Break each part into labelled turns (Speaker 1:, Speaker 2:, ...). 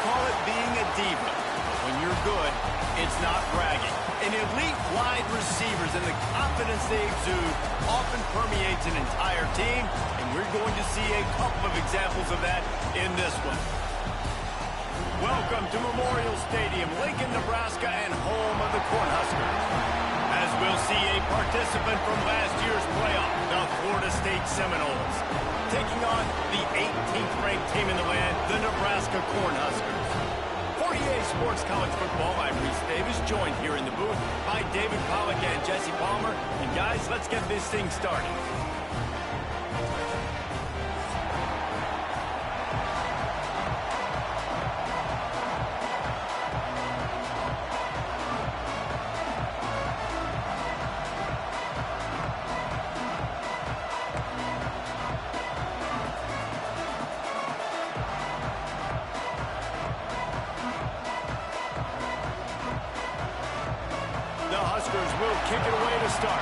Speaker 1: call it being a diva. When you're good, it's not bragging. And elite wide receivers and the confidence they exude often permeates an entire team, and we're going to see a couple of examples of that in this one. Welcome to Memorial Stadium, Lincoln, Nebraska, and home of the Cornhuskers. As we'll see a participant from last year's playoff, the Florida State Seminoles, taking on the 18th ranked team in the land, the Nebraska Cornhuskers. For EA Sports College Football, I'm Reese Davis, joined here in the booth by David Pollack and Jesse Palmer. And guys, let's get this thing started. Will kick it away to start.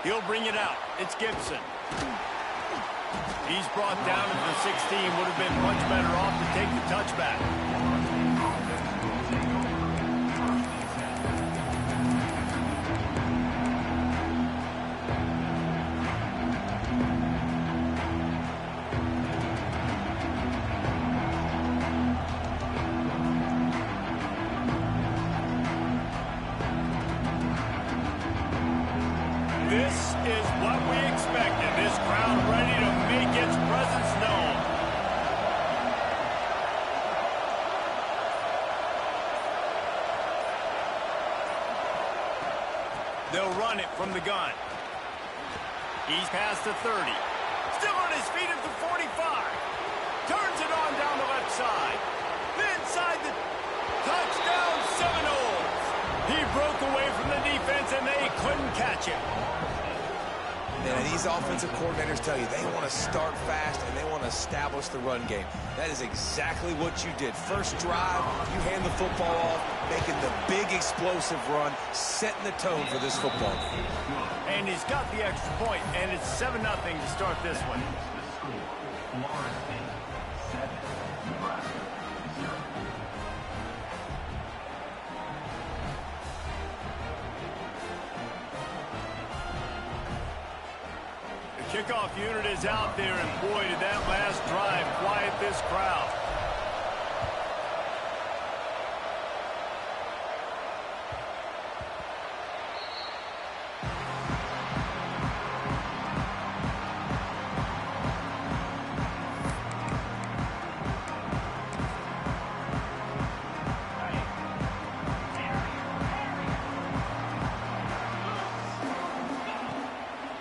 Speaker 1: He'll bring it out. It's Gibson. He's brought down at the 16. Would have been much better off to take the touchback. This is what we expected. This crowd ready to make its presence known. They'll run it from the gun. He's past the 30. Still on his feet at the 45. Turns it on down the left side. Inside the touchdown Seminoles. He broke away from the defense and they couldn't catch him.
Speaker 2: And these offensive coordinators tell you they want to start fast and they want to establish the run game. That is exactly what you did. First drive, you hand the football off, making the big explosive run, setting the tone for this football game.
Speaker 1: And he's got the extra point, and it's 7-0 to start this one. Kickoff unit is out there, and boy, did that last drive quiet this crowd.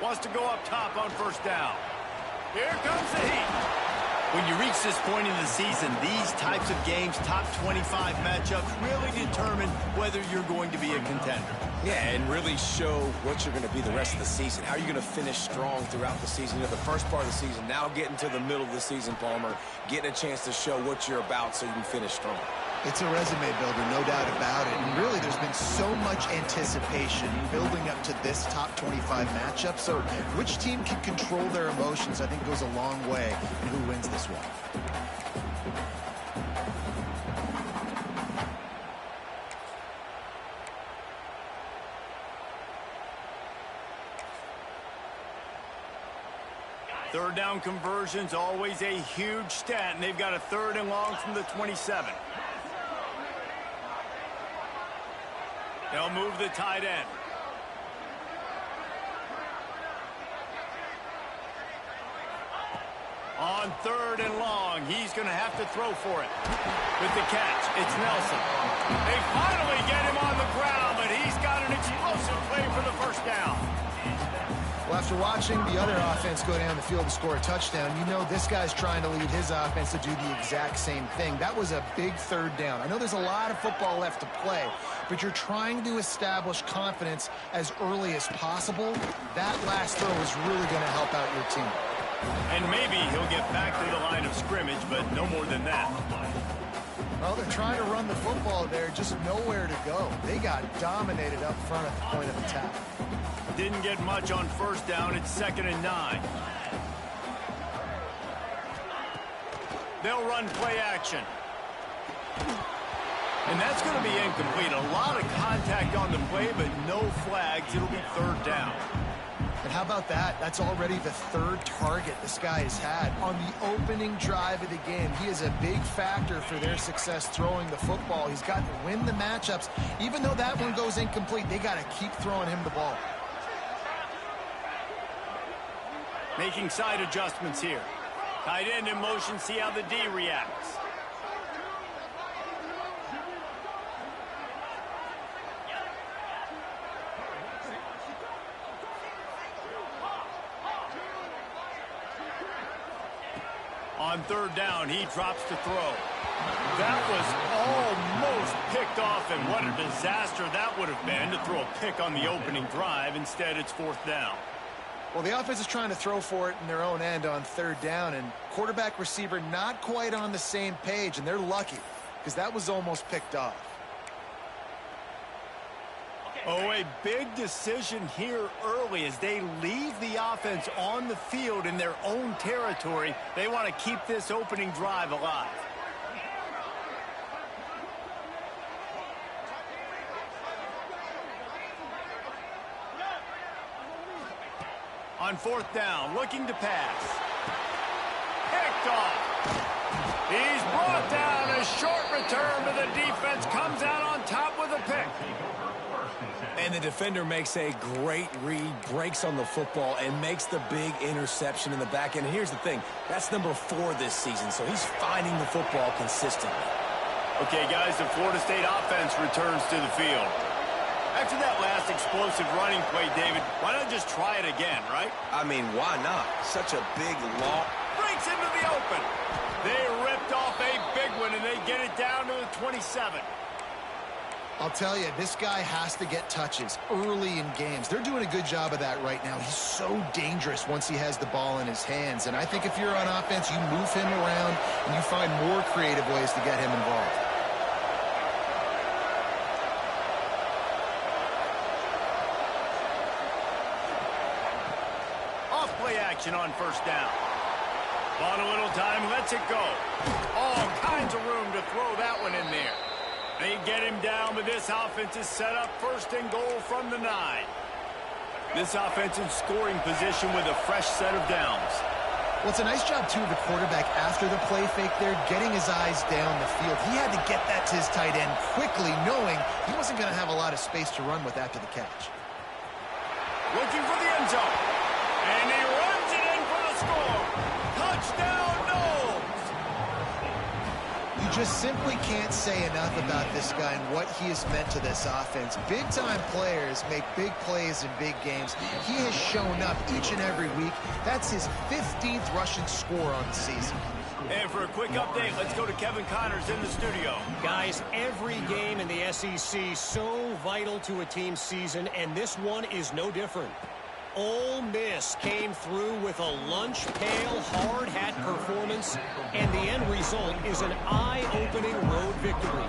Speaker 1: Wants to go up top on first down. Here comes the heat. When you reach this point in the season, these types of games, top 25 matchups, really determine whether you're going to be a contender.
Speaker 2: Yeah, and really show what you're going to be the rest of the season. How are you going to finish strong throughout the season? You know, the first part of the season, now getting to the middle of the season, Palmer, getting a chance to show what you're about so you can finish strong.
Speaker 3: It's a resume builder, no doubt about it. And really, there's been so much anticipation building up to this top 25 matchup. So which team can control their emotions, I think, goes a long way in who wins this one.
Speaker 1: Third down conversions, always a huge stat, and they've got a 3rd and long from the 27. They'll move the tight end. On 3rd and long, he's going to have to throw for it. With the catch, it's Nelson. They finally get him on the ground, but he's got an explosive play for the first down.
Speaker 3: Well, after watching the other offense go down the field and score a touchdown, you know this guy's trying to lead his offense to do the exact same thing. That was a big 3rd down. I know there's a lot of football left to play, but you're trying to establish confidence as early as possible. That last throw is really going to help out your team.
Speaker 1: And maybe he'll get back to the line of scrimmage, but no more than that.
Speaker 3: Well, they're trying to run the football there, just nowhere to go. They got dominated up front at the point of attack.
Speaker 1: Didn't get much on first down. It's 2nd and 9. They'll run play action. And that's going to be incomplete. A lot of contact on the play, but no flags. It'll be 3rd down.
Speaker 3: And how about that? That's already the 3rd target this guy has had on the opening drive of the game. He is a big factor for their success throwing the football. He's got to win the matchups. Even though that one goes incomplete, they got to keep throwing him the ball.
Speaker 1: Making side adjustments here. Tight end in motion, see how the D reacts. On 3rd down, he drops to throw. That was almost picked off, and what a disaster that would have been to throw a pick on the opening drive. Instead, it's 4th down.
Speaker 3: Well, the offense is trying to throw for it in their own end on 3rd down, and quarterback receiver not quite on the same page, and they're lucky because that was almost picked off.
Speaker 1: Oh, a big decision here early as they leave the offense on the field in their own territory. They want to keep this opening drive alive. On 4th down, looking to pass. Picked off. He's brought down. A short return, but the defense comes out on top with a pick.
Speaker 2: And the defender makes a great read, breaks on the football, and makes the big interception in the back end. And here's the thing, that's number 4 this season, so he's finding the football consistently.
Speaker 1: Okay, guys, the Florida State offense returns to the field. After that last explosive running play, David, why not just try it again, right?
Speaker 2: I mean, why not? Such a big, long...
Speaker 1: Breaks into the open. They ripped off a big one, and they get it down to the 27.
Speaker 3: I'll tell you, this guy has to get touches early in games. They're doing a good job of that right now. He's so dangerous once he has the ball in his hands. And I think if you're on offense, you move him around and you find more creative ways to get him involved.
Speaker 1: Off play action on 1st down. On a little time, lets it go. All kinds of room to throw that one in there. They get him down, but this offense is set up 1st and goal from the 9. This offense in scoring position with a fresh set of downs.
Speaker 3: Well, it's a nice job, too, of the quarterback after the play fake there, getting his eyes down the field. He had to get that to his tight end quickly, knowing he wasn't going to have a lot of space to run with after the catch.
Speaker 1: Looking for the end zone. And he runs it in for the score. Touchdown, Knowles!
Speaker 3: You just simply can't say enough about this guy and what he has meant to this offense. Big-time players make big plays in big games. He has shown up each and every week. That's his 15th rushing score on the season.
Speaker 1: And for a quick update, let's go to Kevin Connors in the studio.
Speaker 4: Guys, every game in the SEC so vital to a team's season, and this one is no different. Ole Miss came through with a lunch pail hard hat performance, and the end result is an eye-opening road victory.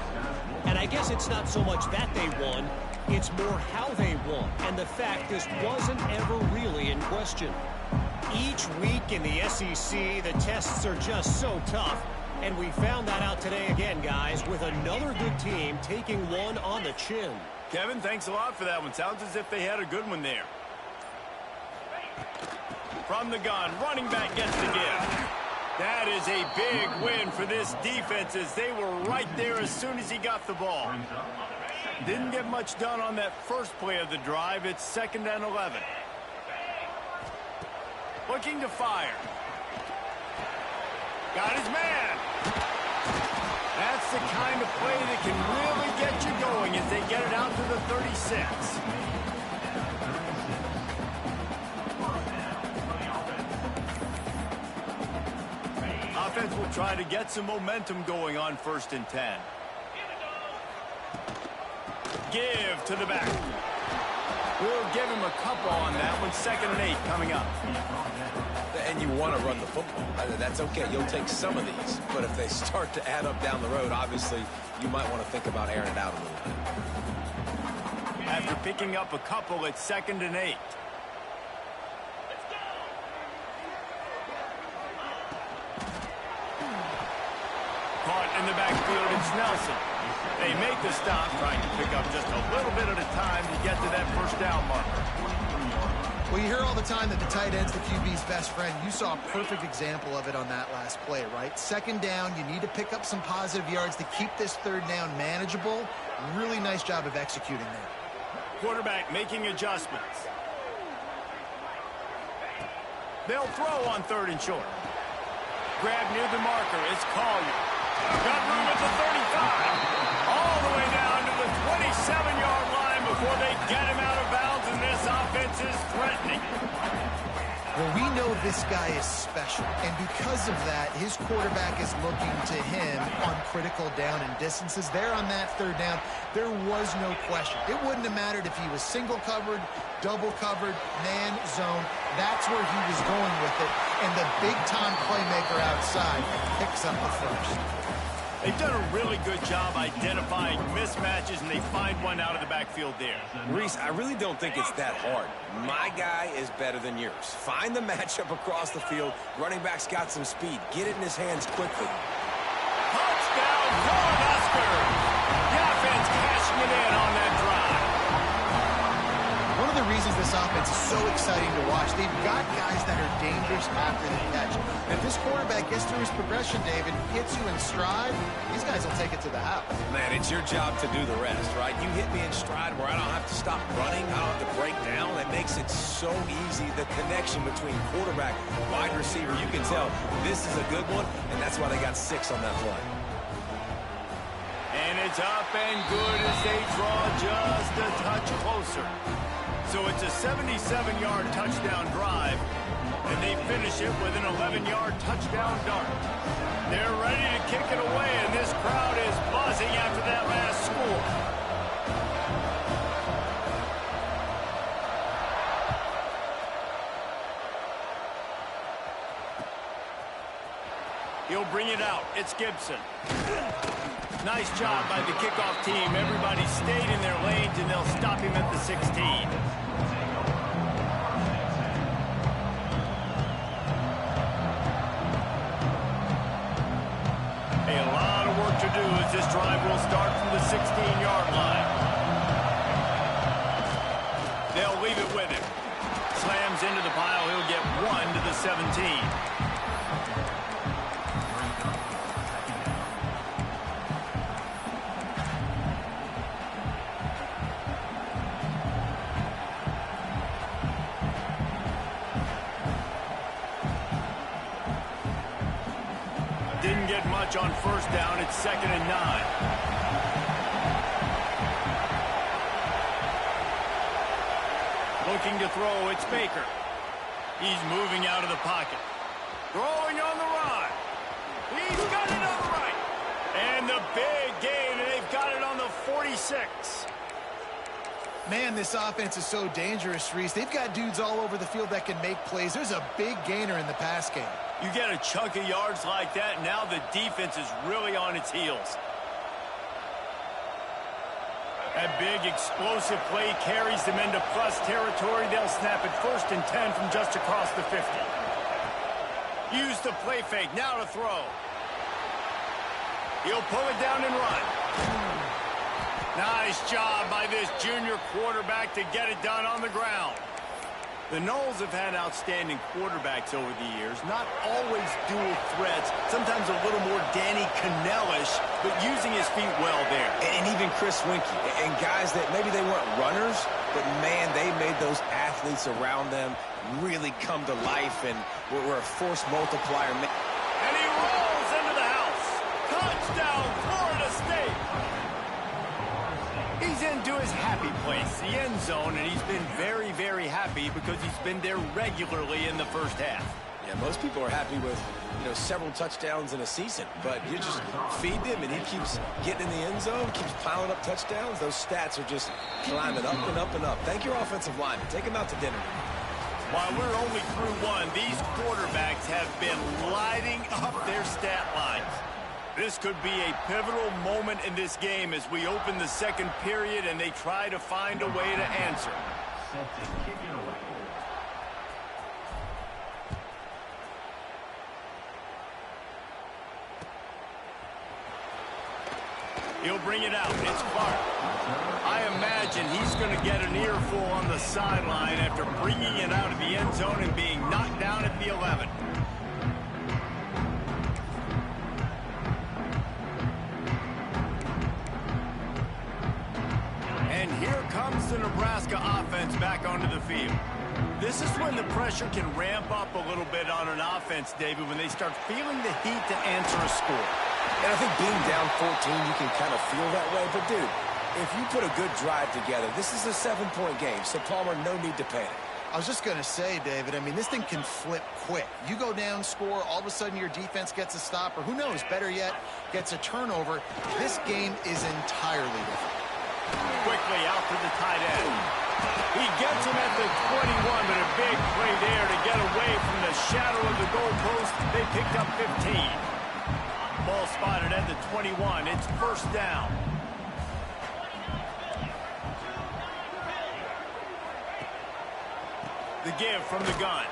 Speaker 4: And I guess it's not so much that they won, it's more how they won, and the fact this wasn't ever really in question. Each week in the SEC, the tests are just so tough, and we found that out today again, guys, with another good team taking one on the chin.
Speaker 1: Kevin, thanks a lot for that one. Sounds as if they had a good one there. From the gun, running back gets the give. That is a big win for this defense as they were right there as soon as he got the ball. Didn't get much done on that first play of the drive. It's 2nd and 11. Looking to fire. Got his man. That's the kind of play that can really get you going as they get it out to the 36. Offense will try to get some momentum going on 1st and 10. Give to the back. We'll give him a couple on that one. 2nd and 8 coming up.
Speaker 2: And you want to run the football. That's okay. You'll take some of these. But if they start to add up down the road, obviously, you might want to think about airing it out a little bit.
Speaker 1: After picking up a couple, it's 2nd and 8. Caught in the backfield, it's Nelson. They make the stop, trying to pick up just a little bit at a time to get to that 1st down marker.
Speaker 3: Well, you hear all the time that the tight end's the QB's best friend. You saw a perfect example of it on that last play, right? 2nd down, you need to pick up some positive yards to keep this 3rd down manageable. Really nice job of executing there.
Speaker 1: Quarterback making adjustments. They'll throw on 3rd and short. Grab near the marker. It's Collier. Got room at the 35. All the way down to the 27-yard line before they get him out of bounds, and this offense is threatening.
Speaker 3: Well, we know this guy is special, and because of that, his quarterback is looking to him on critical down and distances. There on that 3rd down, there was no question. It wouldn't have mattered if he was single covered, double covered, man, zone. That's where he was going with it, and the big-time playmaker outside picks up the 1st.
Speaker 1: They've done a really good job identifying mismatches, and they find one out of the backfield there.
Speaker 2: Reese, I really don't think it's that hard. My guy is better than yours. Find the matchup across the field. Running back's got some speed. Get it in his hands quickly.
Speaker 1: Touchdown, Cornhuskers! The offense cashing it in on that drive.
Speaker 3: One of the reasons this offense is so exciting to watch, they've got guys that are dangerous after the catch. And if this quarterback gets through his progression, David, hits you in stride, these guys will take it to the house.
Speaker 2: Man, it's your job to do the rest, right? You hit me in stride where I don't have to stop running. I don't have to break down. It makes it so easy. The connection between quarterback, wide receiver, you can tell this is a good one, and that's why they got 6 on that play.
Speaker 1: And it's up and good as they draw just a touch closer. So it's a 77-yard touchdown drive, and they finish it with an 11-yard touchdown dart. They're ready to kick it away, and this crowd is buzzing after that last score. He'll bring it out. It's Gibson. Nice job by the kickoff team. Everybody stayed in their lanes, and they'll stop him at the 16. A lot of work to do as this drive will start from the 16-yard line. They'll leave it with him. Slams into the pile. He'll get 1 to the 17. Didn't get much on 1st down. It's 2nd and 9. Looking to throw, it's Baker. He's moving out of the pocket. Throwing on the run. He's got it on the right. And the big gain, and they've got it on the 46.
Speaker 3: Man, this offense is so dangerous, Reese. They've got dudes all over the field that can make plays. There's a big gainer in the pass game.
Speaker 1: You get a chunk of yards like that, now the defense is really on its heels. That big explosive play carries them into plus territory. They'll snap it 1st and 10 from just across the 50. Use the play fake, now to throw. He'll pull it down and run. Nice job by this junior quarterback to get it done on the ground. The Noles have had outstanding quarterbacks over the years, not always dual threats, sometimes a little more Danny Cannell-ish, but using his feet well there.
Speaker 2: And even Chris Winkie, and guys that maybe they weren't runners, but man, they made those athletes around them really come to life and were a force multiplier.
Speaker 1: And he rolls into the house. Touchdown, Florida State. He's into his happy place, the end zone, and he's been very, very happy because he's been there regularly in the 1st half.
Speaker 2: Yeah, most people are happy with, several touchdowns in a season, but you just feed him and he keeps getting in the end zone, keeps piling up touchdowns. Those stats are just climbing up and up and up. Thank your offensive lineman. Take him out to dinner.
Speaker 1: While we're only through one, these quarterbacks have been lighting up their stat lines. This could be a pivotal moment in this game as we open the second period and they try to find a way to answer. He'll bring it out. It's Clark. I imagine he's going to get an earful on the sideline after bringing it out of the end zone and being knocked down at the 11. And here comes the Nebraska offense back onto the field. This is when the pressure can ramp up a little bit on an offense, David, when they start feeling the heat to answer a score.
Speaker 2: And I think being down 14, you can kind of feel that way. But, dude, if you put a good drive together, this is a 7-point game. So, Palmer, no need to panic.
Speaker 3: I was just going to say, David, I mean, this thing can flip quick. You go down, score, all of a sudden your defense gets a stop, or who knows, better yet, gets a turnover. This game is entirely different.
Speaker 1: Quickly out to the tight end. He gets him at the 21, but a big play there to get away from the shadow of the goalpost. They picked up 15. Ball spotted at the 21. It's first down. The give from the gun.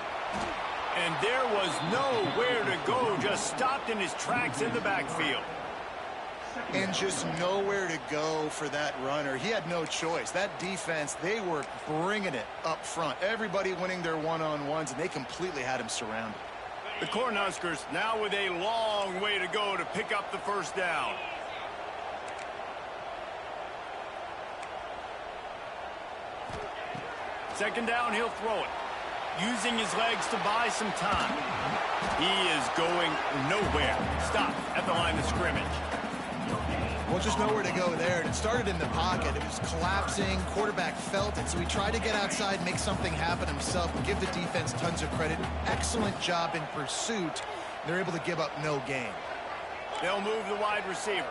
Speaker 1: And there was nowhere to go. Just stopped in his tracks in the backfield.
Speaker 3: And just nowhere to go for that runner. He had no choice. That defense, they were bringing it up front. Everybody winning their one-on-ones, and they completely had him surrounded.
Speaker 1: The Cornhuskers now with a long way to go to pick up the first down. Second down, he'll throw it. Using his legs to buy some time. He is going nowhere. Stop at the line of scrimmage.
Speaker 3: Well, just nowhere to go there. And it started in the pocket. It was collapsing. Quarterback felt it, so he tried to get outside, make something happen himself, and give the defense tons of credit. Excellent job in pursuit. They're able to give up no gain.
Speaker 1: They'll move the wide receiver.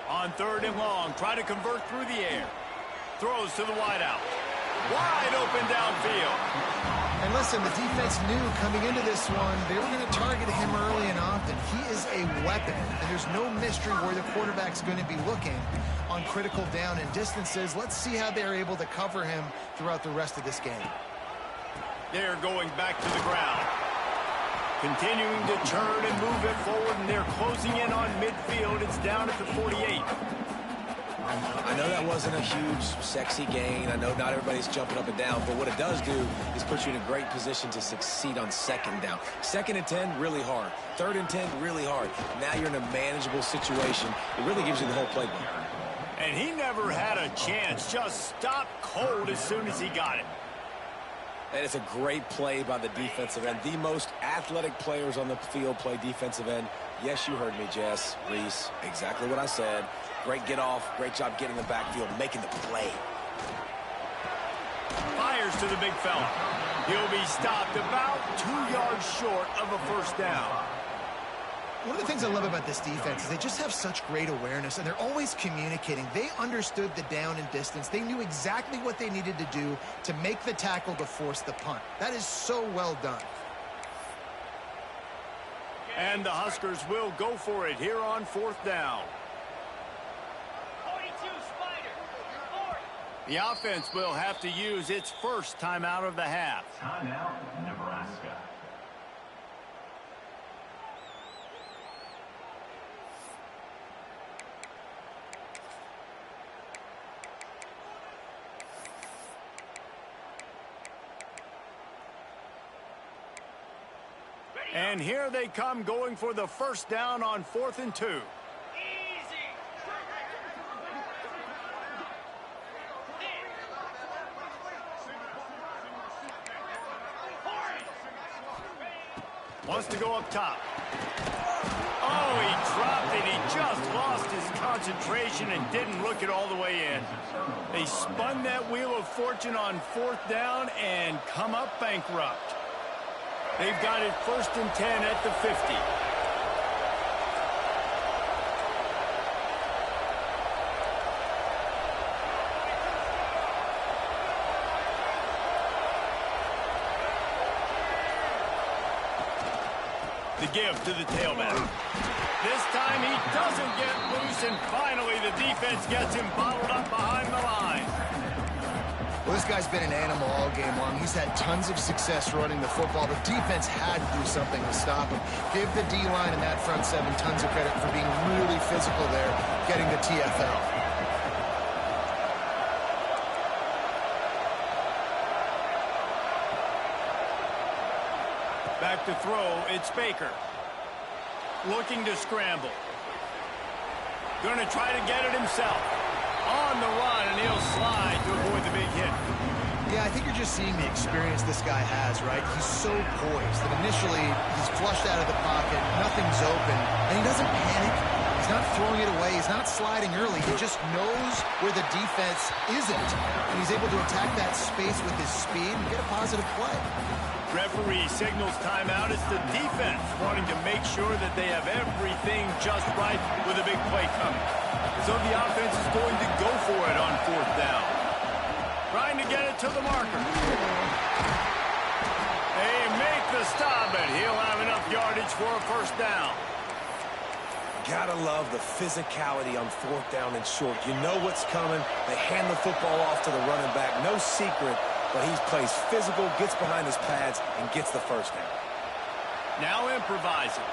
Speaker 1: On third and long, try to convert through the air. Throws to the wideout. Wide open downfield.
Speaker 3: And listen, the defense knew coming into this one, they were going to target him early and often. He is a weapon, and there's no mystery where the quarterback's going to be looking on critical down and distances. Let's see how they're able to cover him throughout the rest of this game.
Speaker 1: They're going back to the ground. Continuing to turn and move it forward, and they're closing in on midfield. It's down at the 48.
Speaker 2: I know that wasn't a huge, sexy gain. I know not everybody's jumping up and down, but what it does do is put you in a great position to succeed on second down. Second and 10, really hard. Third and 10, really hard. Now you're in a manageable situation. It really gives you the whole playbook.
Speaker 1: And he never had a chance. Just stopped cold as soon as he got it.
Speaker 2: And it's a great play by the defensive end. The most athletic players on the field play defensive end. Yes, you heard me, Jess, Reese. Exactly what I said. Great get off. Great job getting the backfield, making the play.
Speaker 1: Fires to the big fella. He'll be stopped about 2 yards short of a first down.
Speaker 3: One of the things I love about this defense is they just have such great awareness, and they're always communicating. They understood the down and distance. They knew exactly what they needed to do to make the tackle to force the punt. That is so well done.
Speaker 1: And the Huskers will go for it here on fourth down. The offense will have to use its first timeout of the half.
Speaker 5: Timeout, Nebraska.
Speaker 1: And here they come, going for the first down on 4th and 2. Wants to go up top. Oh, he dropped it. He just lost his concentration and didn't look it all the way in. They spun that wheel of fortune on 4th down and come up bankrupt. They've got it 1st and 10 at the 50. The give to the tailback. This time he doesn't get loose, and finally the defense gets him bottled up behind the line.
Speaker 3: Well, this guy's been an animal all game long. He's had tons of success running the football. The defense had to do something to stop him. Give the D-line and that front seven tons of credit for being really physical there, getting the TFL.
Speaker 1: Back to throw, it's Baker. Looking to scramble. Going to try to get it himself. On the run, and he'll slide to avoid the big hit.
Speaker 3: Yeah, I think you're just seeing the experience this guy has, right? He's so poised that initially he's flushed out of the pocket, nothing's open, and he doesn't panic. He's not throwing it away. He's not sliding early. He just knows where the defense isn't, and he's able to attack that space with his speed and get a positive play.
Speaker 1: Referee signals timeout. It's the defense wanting to make sure that they have everything just right with a big play coming. So the offense is going to go for it on 4th down. Trying to get it to the marker. They make the stop, and he'll have enough yardage for a 1st down.
Speaker 2: Gotta love the physicality on 4th down and short. You know what's coming. They hand the football off to the running back. No secret. But he plays physical, gets behind his pads, and gets the 1st down.
Speaker 1: Now improvising.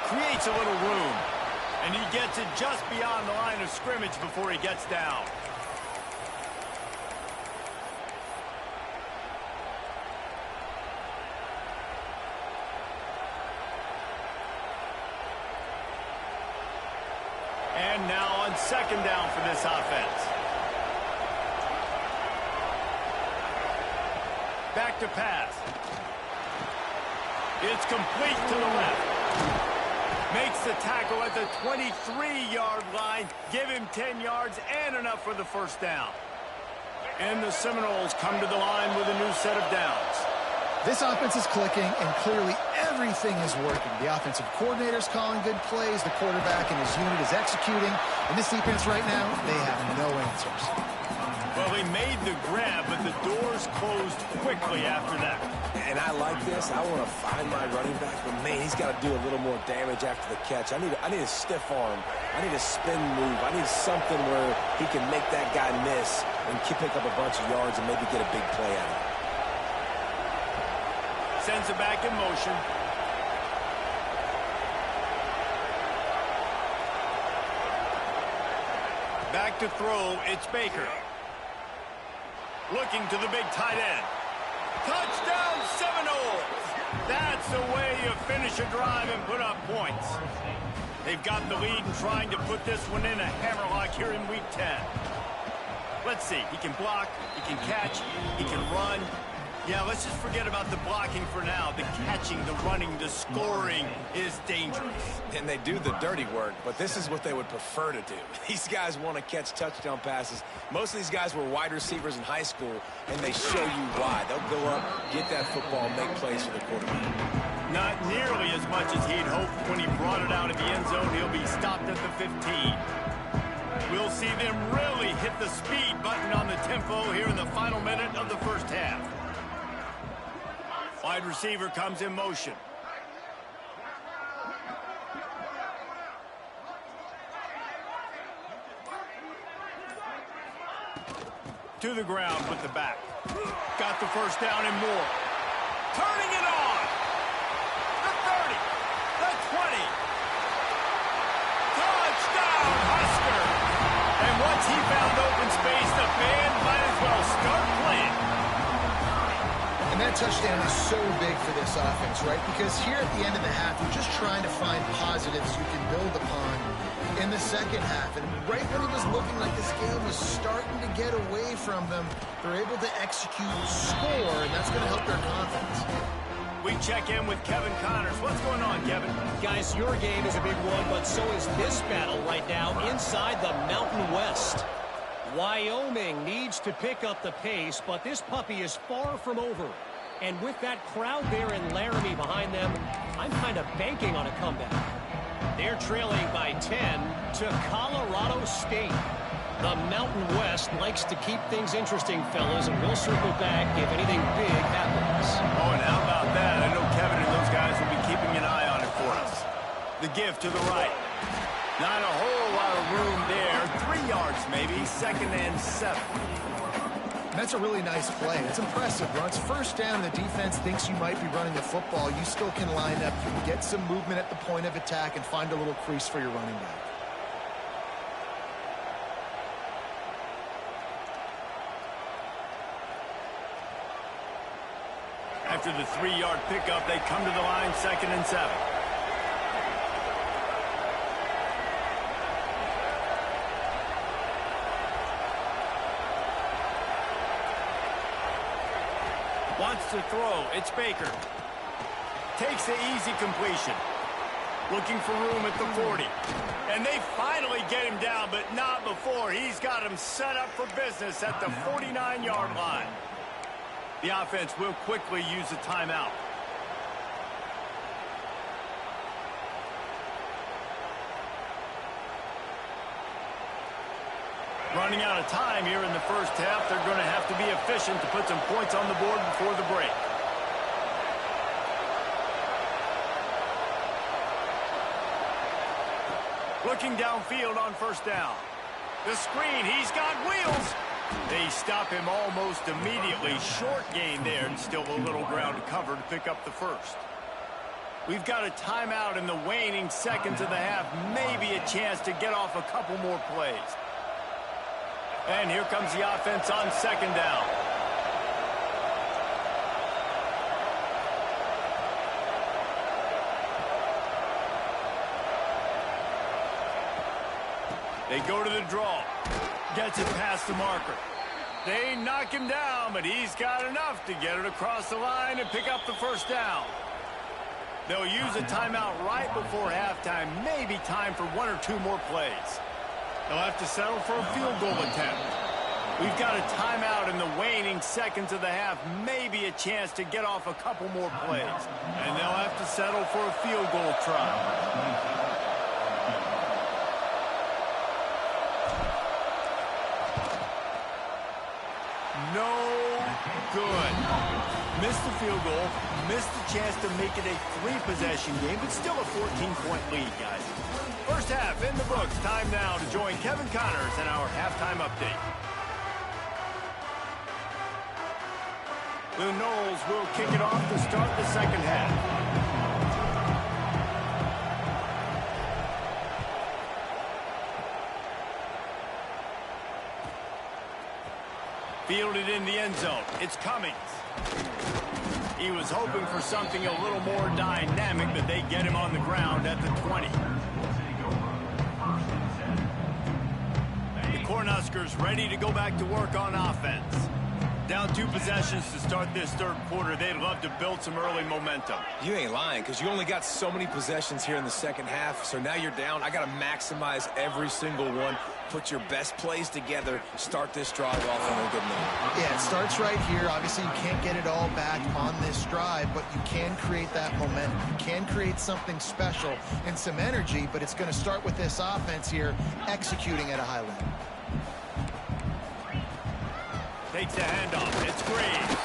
Speaker 1: Creates a little room. And he gets it just beyond the line of scrimmage before he gets down. And now on 2nd down for this offense. Back to pass. It's complete to the left. Makes the tackle at the 23-yard line. Give him 10 yards and enough for the 1st down. And the Seminoles come to the line with a new set of downs.
Speaker 3: This offense is clicking, and clearly everything is working. The offensive coordinator's calling good plays. The quarterback and his unit is executing. And this defense right now, they have no answers.
Speaker 1: Well, they made the grab, but the doors closed quickly after that.
Speaker 2: And I like this. I want to find my running back, but man, he's got to do a little more damage after the catch. I need a stiff arm. I need a spin move. I need something where he can make that guy miss and pick up a bunch of yards and maybe get a big play out of it.
Speaker 1: Sends it back in motion. Back to throw, it's Baker. Looking to the big tight end. Touchdown Seminoles! That's the way you finish a drive and put up points. They've got the lead and trying to put this one in a hammerlock here in Week 10. Let's see. He can block, he can catch, he can run. Yeah, let's just forget about the blocking for now. The catching, the running, the scoring is dangerous.
Speaker 2: And they do the dirty work, but this is what they would prefer to do. These guys want to catch touchdown passes. Most of these guys were wide receivers in high school, and they show you why. They'll go up, get that football, make plays for the quarterback.
Speaker 1: Not nearly as much as he'd hoped when he brought it out of the end zone. He'll be stopped at the 15. We'll see them really hit the speed button on the tempo here in the final minute of the 1st half. Wide receiver comes in motion. To the ground with the back. Got the 1st down and more. Turning it on. The 30. The 20. Touchdown, Husker. And once he found open space, the band might as well start playing.
Speaker 3: And that touchdown is so big for this offense, right? Because here at the end of the half, you're just trying to find positives you can build upon in the 2nd half. And right when it was looking like this game was starting to get away from them, they're able to execute, score, and that's going to help their confidence.
Speaker 1: we check in with Kevin Connors. What's going on, Kevin?
Speaker 4: Guys, your game is a big one, but so is this battle right now inside the Mountain West. Wyoming needs to pick up the pace, but this puppy is far from over. And with that crowd there in Laramie behind them, I'm kind of banking on a comeback. They're trailing by 10 to Colorado State. The Mountain West likes to keep things interesting, fellas, and we'll circle back if anything big happens.
Speaker 1: Oh, and how about that? I know Kevin and those guys will be keeping an eye on it for us. The give to the right. Not a whole lot of room there. 3 yards maybe, 2nd and 7.
Speaker 3: That's a really nice play. It's impressive. When it's first down and the defense thinks you might be running the football, you still can line up. You can get some movement at the point of attack and find a little crease for your running back.
Speaker 1: After the 3-yard pickup, they come to the line, 2nd and 7. Wants to throw. It's Baker. Takes the easy completion. Looking for room at the 40. And they finally get him down, but not before. He's got him set up for business at the 49-yard line. The offense will quickly use a timeout. Running out of time here in the first half. They're going to have to be efficient to put some points on the board before the break. Looking downfield on first down. The screen, he's got wheels. They stop him almost immediately. Short gain there, and still a little ground to cover to pick up the first. We've got a timeout in the waning seconds of the half. Maybe a chance to get off a couple more plays. And here comes the offense on 2nd down. They go to the draw. Gets it past the marker. They knock him down, but he's got enough to get it across the line and pick up the first down. They'll use a timeout right before halftime. Maybe time for 1 or 2 more plays. They'll have to settle for a field goal attempt. We've got a timeout in the waning seconds of the half. Maybe a chance to get off a couple more plays. And they'll have to settle for a field goal try. No good. Missed the field goal, missed the chance to make it a 3-possession game, but still a 14-point lead, guys. First half in the books. Time now to join Kevin Connors in our halftime update. The Noles will kick it off to start the second half. Fielded in the end zone. It's Cummings. He was hoping for something a little more dynamic, but they get him on the ground at the 20. The Cornhuskers ready to go back to work on offense. Down 2 possessions to start this third quarter. They'd love to build some early momentum.
Speaker 2: You ain't lying, because you only got so many possessions here in the second half, so now you're down. I got to maximize every single one. Put your best plays together. Start this drive off on a good note.
Speaker 3: Yeah, it starts right here. Obviously, you can't get it all back on this drive, but you can create that momentum. You can create something special and some energy, but it's going to start with this offense here executing at a high level.
Speaker 1: Takes the handoff. It's Graves.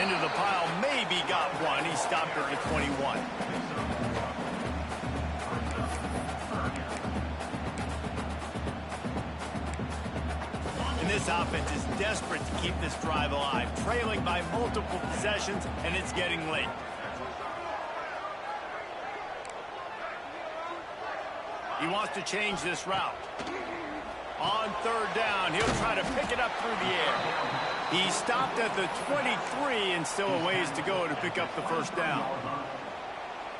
Speaker 1: Into the pile. Maybe got one. He stopped at the 21. And this offense is desperate to keep this drive alive. Trailing by multiple possessions, and it's getting late. He wants to change this route. On third down, he'll try to pick it up through the air. He stopped at the 23 and still a ways to go to pick up the first down.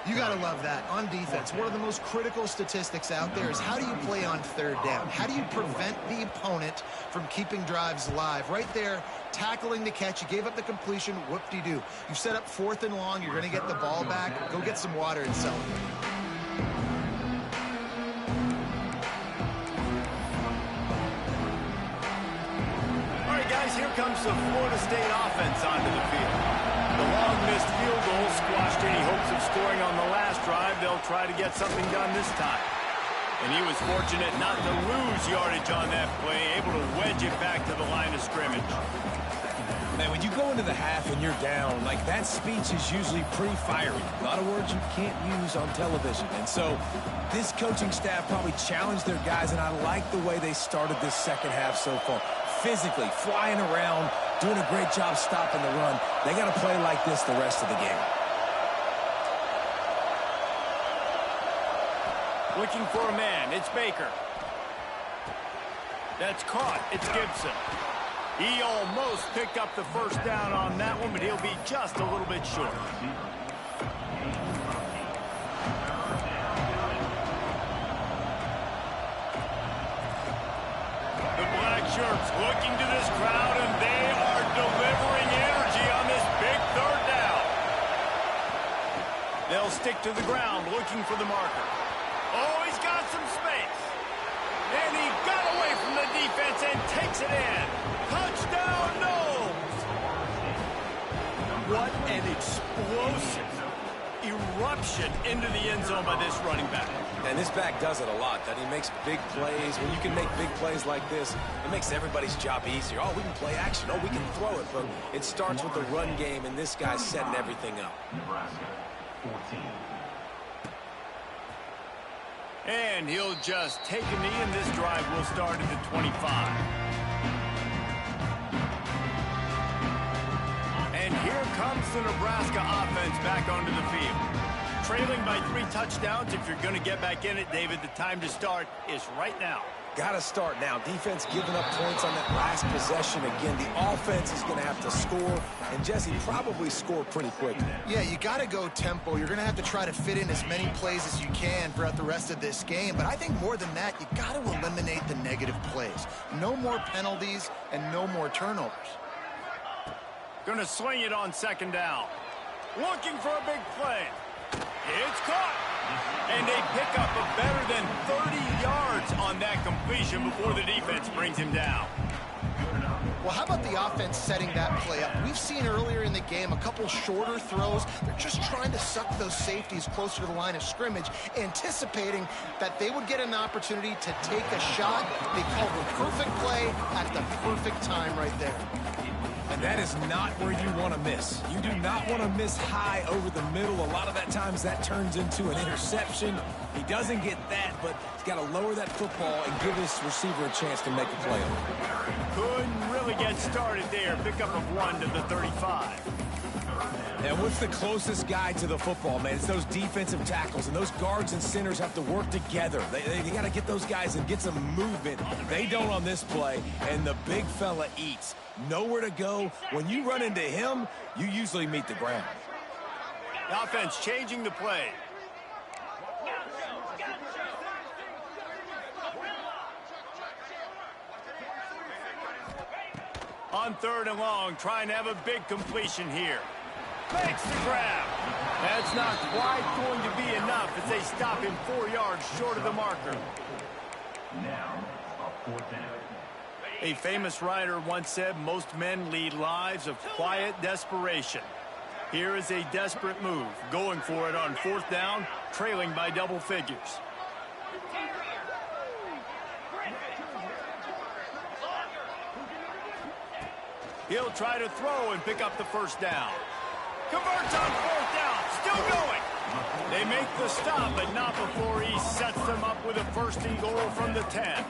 Speaker 3: You got to love that. On defense, one of the most critical statistics out there is how do you play on third down? How do you prevent the opponent from keeping drives alive? Right there, tackling the catch. You gave up the completion. Whoop-de-doo. You set up 4th and long. You're going to get the ball back. Go get some water and celebrate.
Speaker 1: All right, guys, here comes the Florida State offense onto the field. The long missed field goal squashed any hopes of scoring on the last drive. They'll try to get something done this time. And he was fortunate not to lose yardage on that play, able to wedge it back to the line of scrimmage.
Speaker 2: Man, when you go into the half and you're down, like that speech is usually pretty fiery. A lot of words you can't use on television. And so this coaching staff probably challenged their guys, and I like the way they started this second half so far. Physically, flying around, doing a great job stopping the run. They got to play like this the rest of the game.
Speaker 1: Looking for a man. It's Baker. That's caught. It's Gibson. He almost picked up the first down on that one, but he'll be just a little bit short. The black shirts looking to this crowd, and they are delivering energy on this big third down. They'll stick to the ground looking for the marker. Oh, he's got some space. And he got away from the defense and takes it in. Touchdown, no! What an explosive eruption into the end zone by this running back.
Speaker 2: And this back does it a lot, that he makes big plays. When you can make big plays like this, it makes everybody's job easier. Oh, we can play action. Oh, we can throw it. But it starts with the run game, and this guy's setting everything up.
Speaker 5: Nebraska, 14.
Speaker 1: And he'll just take a knee, and this drive will start at the 25. And here comes the Nebraska offense back onto the field. Trailing by 3 touchdowns. If you're going to get back in it, David, the time to start is right now.
Speaker 2: Got to start now. Defense giving up points on that last possession. Again, the offense is going to have to score, and Jesse probably score pretty quickly.
Speaker 3: Yeah, you got to go tempo. You're going to have to try to fit in as many plays as you can throughout the rest of this game. But I think more than that, you got to eliminate the negative plays. No more penalties and no more turnovers.
Speaker 1: Going to sling it on 2nd down. Looking for a big play. It's caught. And they pick up a better than 30 yards on that completion before the defense brings him down.
Speaker 3: Well, how about the offense setting that play up? We've seen earlier in the game a couple shorter throws. They're just trying to suck those safeties closer to the line of scrimmage, anticipating that they would get an opportunity to take a shot. They called the perfect play at the perfect time right there.
Speaker 2: And that is not where you want to miss. You do not want to miss high over the middle. A lot of that times that turns into an interception. He doesn't get that, but he's got to lower that football and give his receiver a chance to make a play on it.
Speaker 1: Couldn't really get started there. Pickup of 1 to the 35.
Speaker 2: And what's the closest guy to the football, man? It's those defensive tackles, and those guards and centers have to work together. They got to get those guys and get some movement. They don't on this play, and the big fella eats. Nowhere to go. When you run into him, you usually meet the ground.
Speaker 1: The offense changing the play. On 3rd and long, trying to have a big completion here. Makes the grab. That's not quite going to be enough as they stop him 4 yards short of the marker.
Speaker 5: Now, a 4th down.
Speaker 1: A famous writer once said, most men lead lives of quiet desperation. Here is a desperate move, going for it on 4th down, trailing by double figures. He'll try to throw and pick up the 1st down. Converts on 4th down, still going. They make the stop, but not before he sets them up with a 1st and goal from the 10.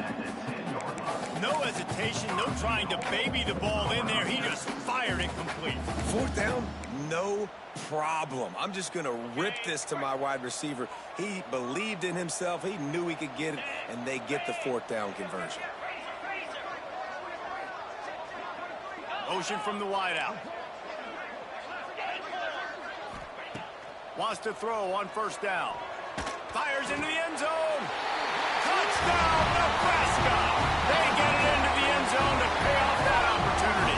Speaker 1: No hesitation, no trying to baby the ball in there. He just fired it complete.
Speaker 2: 4th down, no problem. I'm just going to rip this to my wide receiver. He believed in himself. He knew he could get it, and they get the 4th down conversion.
Speaker 1: Motion from the wideout. Wants to throw on first down. Fires into the end zone. Touchdown, Nebraska! They get it into the end zone to pay off that opportunity.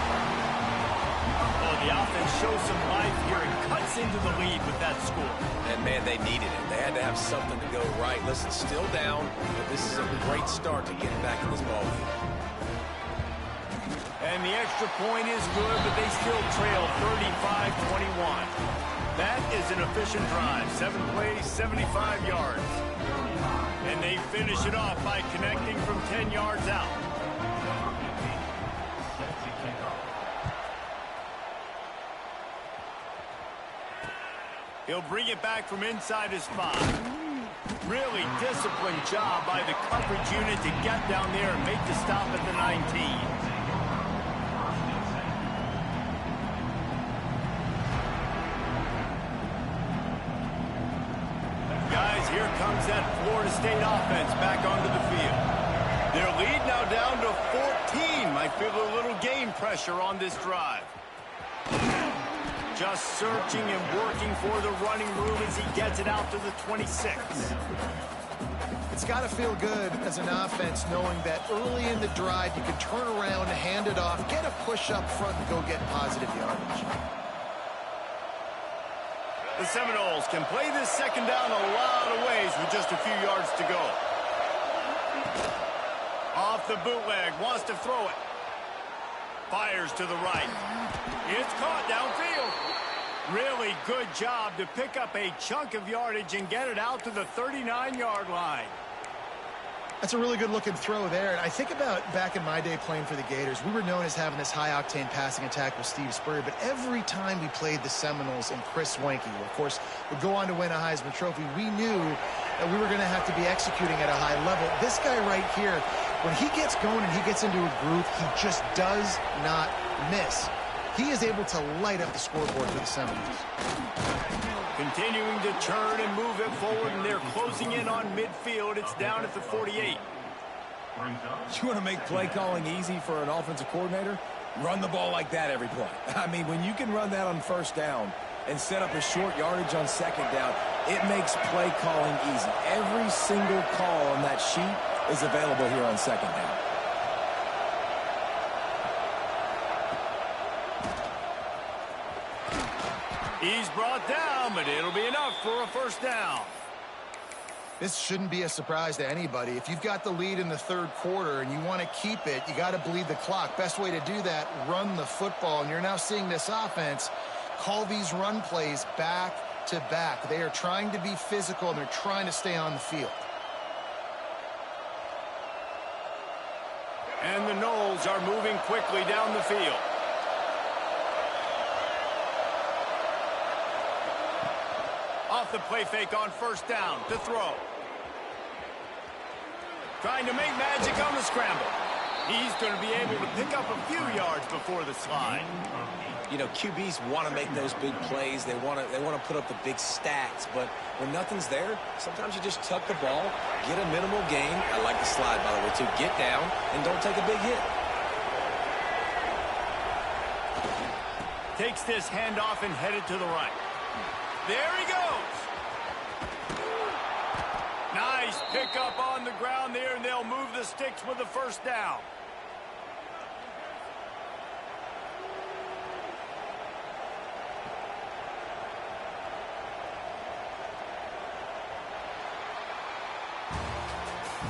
Speaker 1: Oh, the offense shows some life here and cuts into the lead with that score.
Speaker 2: And, man, they needed it. They had to have something to go right. Listen, still down, but this is a great start to getting back in this ballgame.
Speaker 1: And the extra point is good, but they still trail 35-21. That is an efficient drive. 7 plays, 75 yards. And they finish it off by connecting from 10 yards out. He'll bring it back from inside his 5. Really disciplined job by the coverage unit to get down there and make the stop at the 19. Here comes that Florida State offense back onto the field. Their lead now down to 14. Might feel a little game pressure on this drive. Just searching and working for the running room as he gets it out to the 26.
Speaker 3: It's got to feel good as an offense knowing that early in the drive you can turn around, hand it off, get a push up front, and go get positive yardage.
Speaker 1: The Seminoles can play this second down a lot of ways with just a few yards to go. Off the bootleg, wants to throw it. Fires to the right. It's caught downfield. Really good job to pick up a chunk of yardage and get it out to the 39-yard line.
Speaker 3: That's a really good-looking throw there. And I think about back in my day playing for the Gators, we were known as having this high-octane passing attack with Steve Spurrier, but every time we played the Seminoles and Chris Wenke, who, of course, would go on to win a Heisman Trophy, we knew that we were going to have to be executing at a high level. This guy right here, when he gets going and he gets into a groove, he just does not miss. He is able to light up the scoreboard for the Seminoles.
Speaker 1: Continuing to turn and move it forward, and they're closing in on midfield. It's down at the 48.
Speaker 2: You want to make play calling easy for an offensive coordinator? Run the ball like that every play. I mean, when you can run that on first down and set up a short yardage on second down, it makes play calling easy. Every single call on that sheet is available here on second down.
Speaker 1: He's brought down, but it'll be enough for a first down.
Speaker 3: This shouldn't be a surprise to anybody. If you've got the lead in the third quarter and you want to keep it, you got to bleed the clock. Best way to do that, run the football. And you're now seeing this offense call these run plays back to back. They are trying to be physical, and they're trying to stay on the field.
Speaker 1: And the Noles are moving quickly down the field. Off the play fake on first down to throw. Trying to make magic on the scramble. He's going to be able to pick up a few yards before the slide.
Speaker 2: You know, QBs want to make those big plays. They want to put up the big stats. But when nothing's there, sometimes you just tuck the ball, get a minimal gain. I like the slide, by the way, too. Get down and don't take a big hit.
Speaker 1: Takes this handoff and headed to the right. There he goes. Nice pickup on the ground there, and they'll move the sticks with the first down.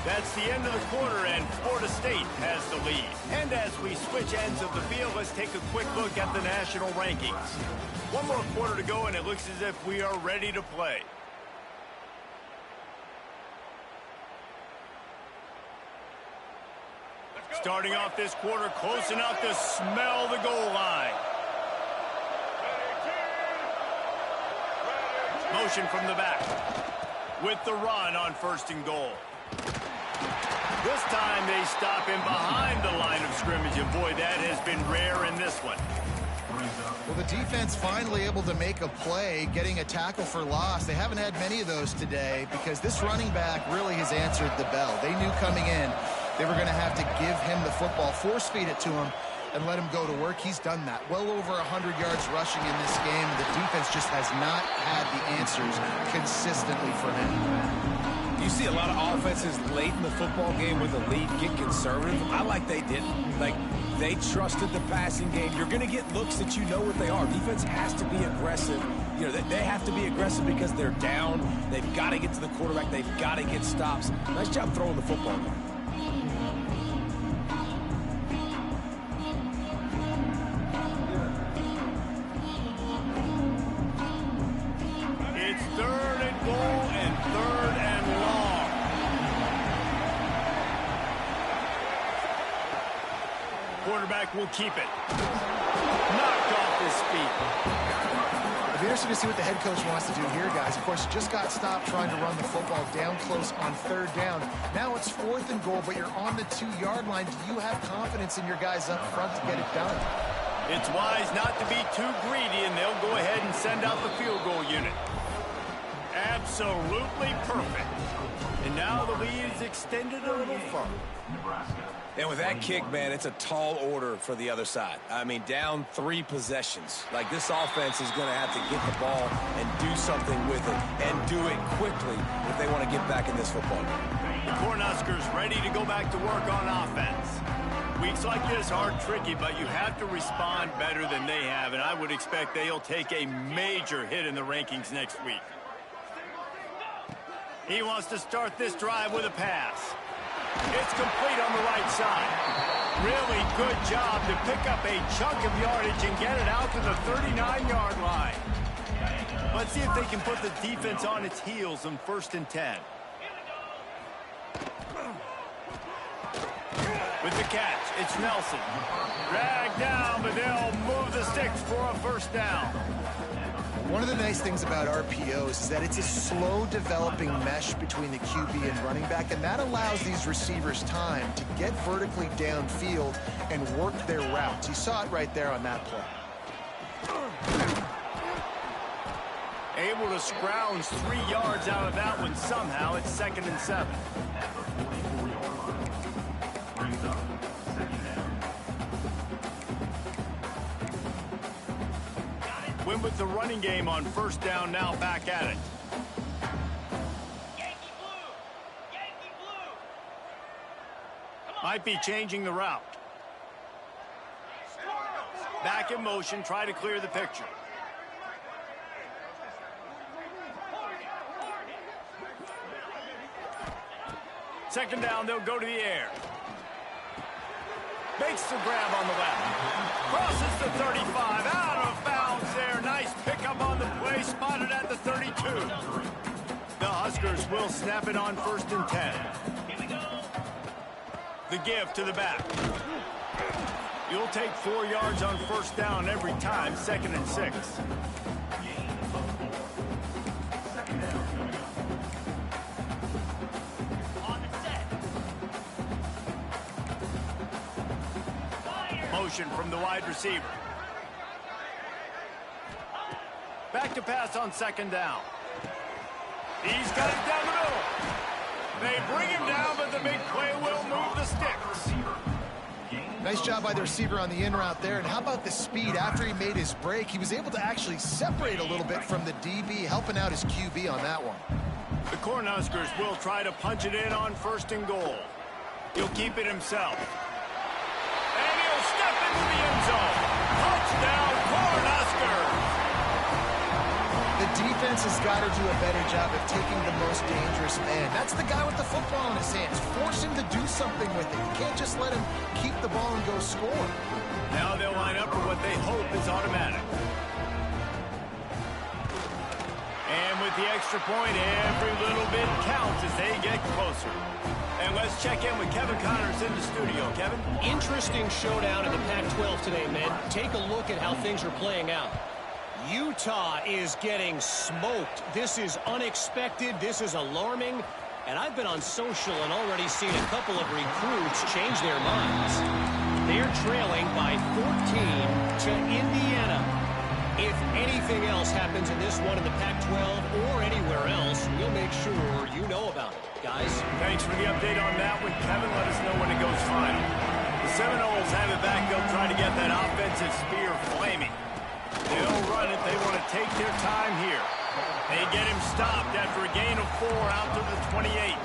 Speaker 1: That's the end of the quarter, and Florida State has the lead. And as we switch ends of the field, let's take a quick look at the national rankings. One more quarter to go, and it looks as if we are ready to play. Starting off this quarter close enough to smell the goal line. Motion from the back. With the run on first and goal. This time they stop him behind the line of scrimmage, and boy, that has been rare in this one.
Speaker 3: Well, the defense finally able to make a play, getting a tackle for loss. They haven't had many of those today because this running back really has answered the bell. They knew coming in they were going to have to give him the football, force feed it to him, and let him go to work. He's done that. Well over 100 yards rushing in this game. The defense just has not had the answers consistently for him.
Speaker 2: You see a lot of offenses late in the football game with a lead get conservative. I like they didn't. Like, they trusted the passing game. You're going to get looks that you know what they are. Defense has to be aggressive. You know, they have to be aggressive because they're down. They've got to get to the quarterback. They've got to get stops. Nice job throwing the football.
Speaker 1: It's 3rd and goal and 3rd and long. Quarterback will keep it. Knocked off his feet.
Speaker 3: It'll be interesting to see what the head coach wants to do here, guys. Of course, you just got stopped trying to run the football down close on 3rd down. Now it's 4th and goal, but you're on the 2-yard line. Do you have confidence in your guys up front to get it done?
Speaker 1: It's wise not to be too greedy, and they'll go ahead and send out the field goal unit. Absolutely perfect. And now the lead is extended a little further.
Speaker 5: Nebraska.
Speaker 2: And with that kick, man, it's a tall order for the other side. I mean, down 3 possessions. Like, this offense is going to have to get the ball and do something with it, and do it quickly if they want to get back in this football game.
Speaker 1: The Cornhuskers ready to go back to work on offense. Weeks like this are tricky, but you have to respond better than they have, and I would expect they'll take a major hit in the rankings next week. He wants to start this drive with a pass. It's complete on the right side. Really good job to pick up a chunk of yardage and get it out to the 39-yard line. Let's see if they can put the defense on its heels on 1st and 10. With the catch, it's Nelson. Dragged down, but they'll move the sticks for a 1st down.
Speaker 3: One of the nice things about RPOs is that it's a slow developing mesh between the QB and running back, and that allows these receivers time to get vertically downfield and work their routes. You saw it right there on that play.
Speaker 1: Able to scrounge 3 yards out of that one somehow. It's 2nd and 7.
Speaker 5: Brings up 2nd down.
Speaker 1: Went with the running game on 1st down, now back at it.
Speaker 6: Yankee blue! Yankee blue!
Speaker 1: Might be changing the route. Back in motion, try to clear the picture. Second down, they'll go to the air. Makes the grab on the left. Crosses the 35, out of bounds there. Nice pickup on the play, spotted at the 32. The Huskers will snap it on 1st and 10. The give to the back. You'll take 4 yards on 1st down every time, 2nd and 6. Motion from the wide receiver. Back to pass on 2nd down. He's got it down the middle. They bring him down, but the big play will move the sticks.
Speaker 3: Nice job by the receiver on the in route there. And how about the speed? After he made his break, he was able to actually separate a little bit from the DB, helping out his QB on that one.
Speaker 1: The Cornhuskers will try to punch it in on 1st and goal. He'll keep it himself. And he'll step into the end zone. Touchdown, Cornhuskers!
Speaker 3: The defense has got to do a better job of taking the most dangerous man. That's the guy with the football in his hands. Force him to do something with it. You can't just let him keep the ball and go score.
Speaker 1: Now they'll line up for what they hope is automatic. And with the extra point, every little bit counts as they get closer. And let's check in with Kevin Connors in the studio. Kevin?
Speaker 4: Interesting showdown in the Pac-12 today, men. Take a look at how things are playing out. Utah is getting smoked. This is unexpected. This is alarming. And I've been on social and already seen a couple of recruits change their minds. They're trailing by 14 to Indiana. If anything else happens in this one in the Pac-12 or anywhere else, we'll make sure you know about it, guys.
Speaker 1: Thanks for the update on that one, Kevin. Let us know when it goes final. The Seminoles have it back. They'll try to get that offensive spear flaming. They'll run it. They want to take their time here. They get him stopped after a gain of 4 out to the 28.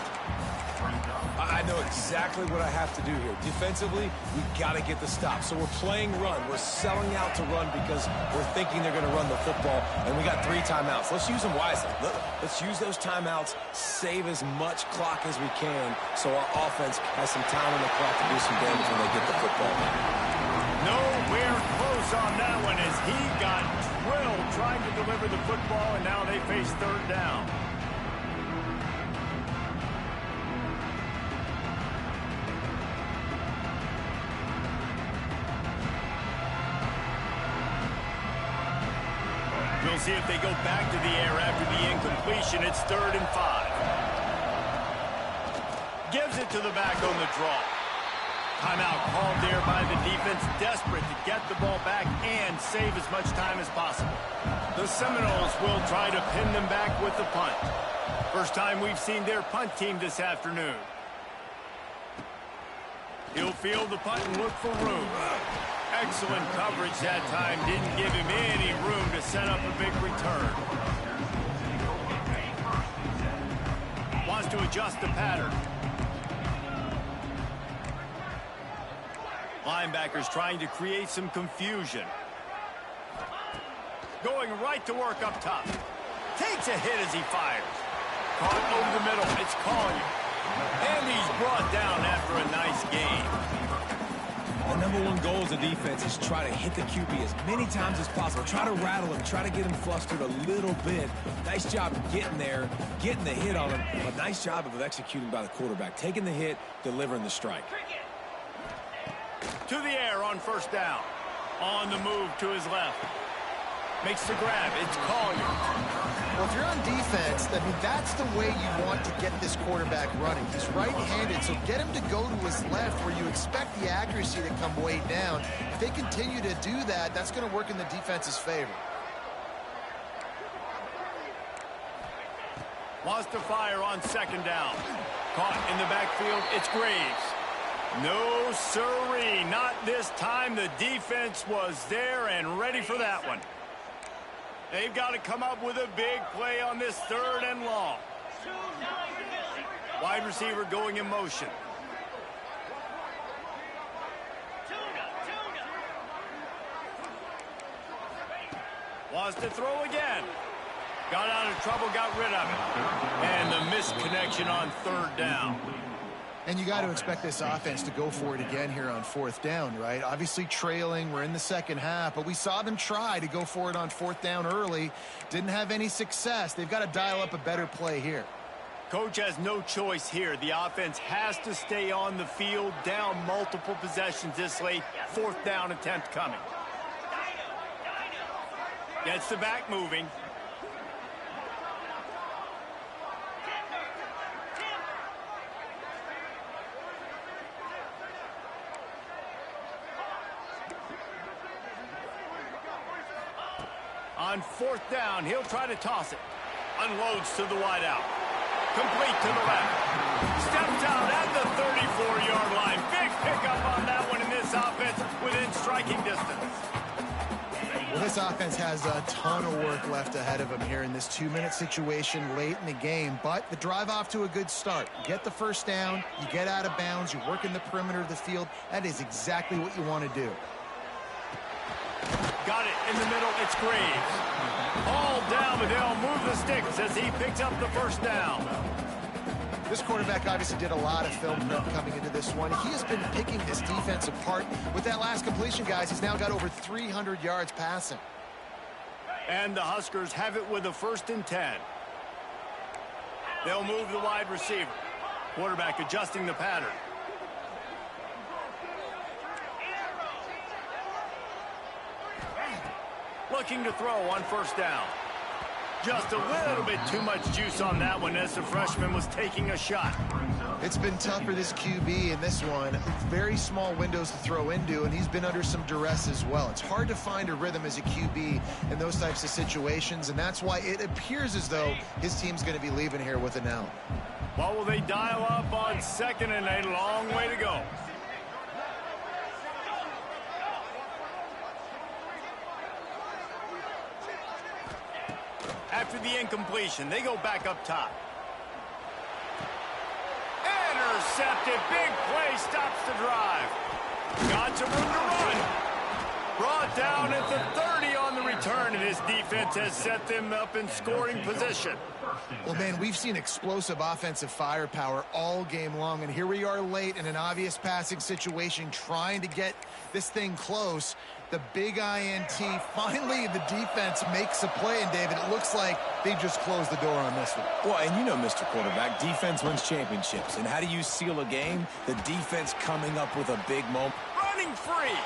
Speaker 2: I know exactly what I have to do here. Defensively, we got to get the stop. So we're playing run. We're selling out to run because we're thinking they're going to run the football, and we got 3 timeouts. Let's use them wisely. Let's use those timeouts, save as much clock as we can so our offense has some time on the clock to do some damage when they get the football.
Speaker 1: Nowhere close on that one as he got drilled trying to deliver the football, and now they face 3rd down. We'll see if they go back to the air after the incompletion. It's 3rd and 5. Gives it to the back on the draw. Timeout called there by the defense, desperate to get the ball back and save as much time as possible. The Seminoles will try to pin them back with the punt. First time we've seen their punt team this afternoon. He'll field the punt and look for room. Excellent coverage that time. Didn't give him any room to set up a big return. Wants to adjust the pattern. Linebackers trying to create some confusion. Going right to work up top. Takes a hit as he fires. Caught over the middle. It's Collier. And he's brought down after a nice game.
Speaker 2: The #1 goal as a defense is try to hit the QB as many times as possible. Try to rattle him. Try to get him flustered a little bit. Nice job getting there, getting the hit on him. But nice job of executing by the quarterback. Taking the hit, delivering the strike.
Speaker 1: To the air on 1st down. On the move to his left. Makes the grab. It's Collier.
Speaker 3: Well, if you're on defense, I mean, that's the way you want to get this quarterback running. He's right-handed, so get him to go to his left where you expect the accuracy to come way down. If they continue to do that, that's going to work in the defense's favor.
Speaker 1: Wants to fire on 2nd down. Caught in the backfield. It's Graves. No, sirree. Not this time. The defense was there and ready for that one. They've got to come up with a big play on this 3rd and long. Wide receiver going in motion. Wants to throw again. Got out of trouble, got rid of it. And the missed connection on 3rd down.
Speaker 3: And you got to expect this offense to go for it again here on 4th down, right? Obviously trailing, we're in the 2nd half, but we saw them try to go for it on 4th down early. Didn't have any success. They've got to dial up a better play here.
Speaker 1: Coach has no choice here. The offense has to stay on the field, down multiple possessions this late. 4th down attempt coming. Gets the back moving. On 4th down, he'll try to toss it. Unloads to the wideout. Complete to the left. Steps out at the 34-yard line. Big pickup on that one in this offense within striking distance.
Speaker 3: Well, this offense has a ton of work left ahead of them here in this 2-minute situation late in the game, but the drive off to a good start. You get the 1st down, you get out of bounds, you work in the perimeter of the field. That is exactly what you want to do.
Speaker 1: Got it in the middle. It's Graves. All down, but they'll move the sticks as he picks up the 1st down.
Speaker 3: This quarterback obviously did a lot of film prep coming into this one. He has been picking this defense apart. With that last completion, guys, he's now got over 300 yards passing.
Speaker 1: And the Huskers have it with a 1st and 10. They'll move the wide receiver. Quarterback adjusting the pattern. Looking to throw on 1st down. Just a little bit too much juice on that one as the freshman was taking a shot.
Speaker 3: It's been tough for this QB in this one. Very small windows to throw into, and he's been under some duress as well. It's hard to find a rhythm as a QB in those types of situations, and that's why it appears as though his team's going to be leaving here with an L.
Speaker 1: What will they dial up on 2nd and a long way to go? after the incompletion. They go back up top. Intercepted. Big play stops the drive. Got some room to run. Brought down at the 30 on the return, and his defense has set them up in scoring position.
Speaker 3: Well, man, we've seen explosive offensive firepower all game long, and here we are late in an obvious passing situation trying to get this thing close. The big INT, finally the defense makes a play, and David, it looks like they just closed the door on this one.
Speaker 2: Well, and you know, Mr. Quarterback, defense wins championships. And how do you seal a game? The defense coming up with a big moment.
Speaker 1: Running free.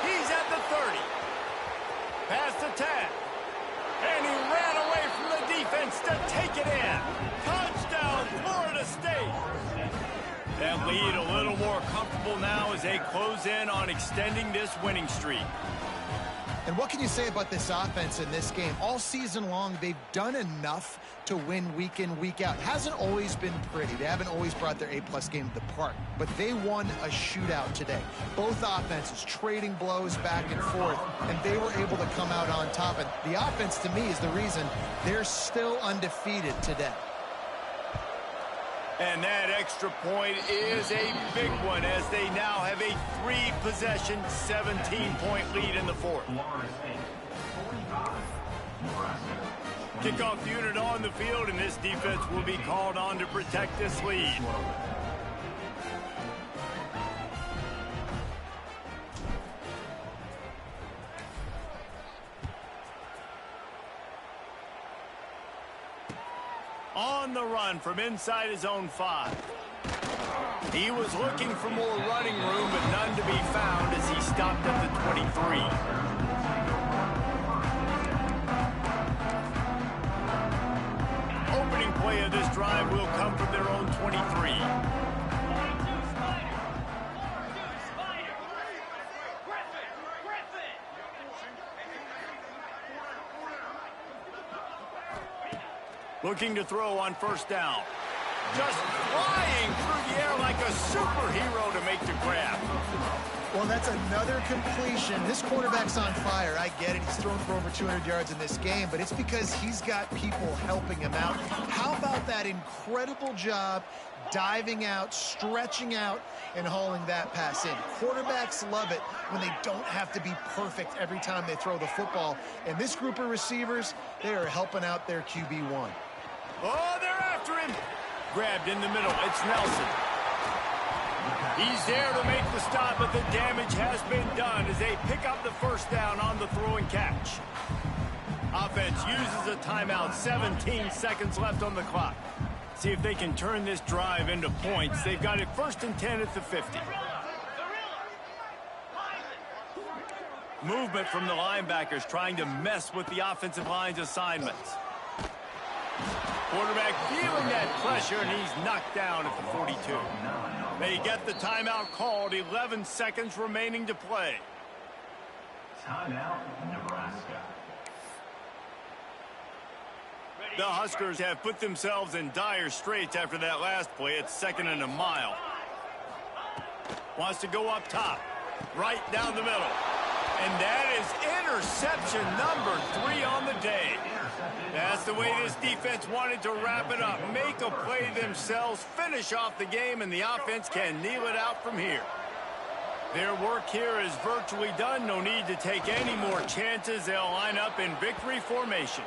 Speaker 1: He's at the 30. Past the 10. And he ran away from the defense to take it in. Touchdown, Florida State. That lead a little more comfortable now as they close in on extending this winning streak.
Speaker 3: And what can you say about this offense in this game? All season long, they've done enough to win week in, week out. Hasn't always been pretty. They haven't always brought their A-plus game to the park. But they won a shootout today. Both offenses trading blows back and forth, and they were able to come out on top. And the offense, to me, is the reason they're still undefeated today.
Speaker 1: And that extra point is a big one as they now have a 3-possession, 17-point lead in the fourth.
Speaker 5: Florida State 45, Nebraska.
Speaker 1: Kickoff unit on the field, and this defense will be called on to protect this lead. On the run from inside his own 5. He was looking for more running room, but none to be found as he stopped at the 23. Opening play of this drive will come from their own 23. Looking to throw on first down. Just flying through the air like a superhero to make the grab.
Speaker 3: Well, that's another completion. This quarterback's on fire. I get it. He's thrown for over 200 yards in this game, but it's because he's got people helping him out. How about that incredible job diving out, stretching out, and hauling that pass in? Quarterbacks love it when they don't have to be perfect every time they throw the football. And this group of receivers, they are helping out their QB1.
Speaker 1: Oh, they're after him. Grabbed in the middle. It's Nelson. He's there to make the stop, but the damage has been done as they pick up the first down on the throw and catch. Offense uses a timeout. 17 seconds left on the clock. See if they can turn this drive into points. They've got it 1st and 10 at the 50. Movement from the linebackers trying to mess with the offensive line's assignments. Quarterback feeling that pressure, and he's knocked down at the 42. They get the timeout called. 11 seconds remaining to play.
Speaker 5: Timeout, Nebraska.
Speaker 1: The Huskers have put themselves in dire straits after that last play. It's 2nd and a mile. Wants to go up top. Right down the middle. And that is interception number 3 on the day. That's the way this defense wanted to wrap it up. Make a play themselves, finish off the game, and the offense can kneel it out from here. Their work here is virtually done. No need to take any more chances. They'll line up in victory formation.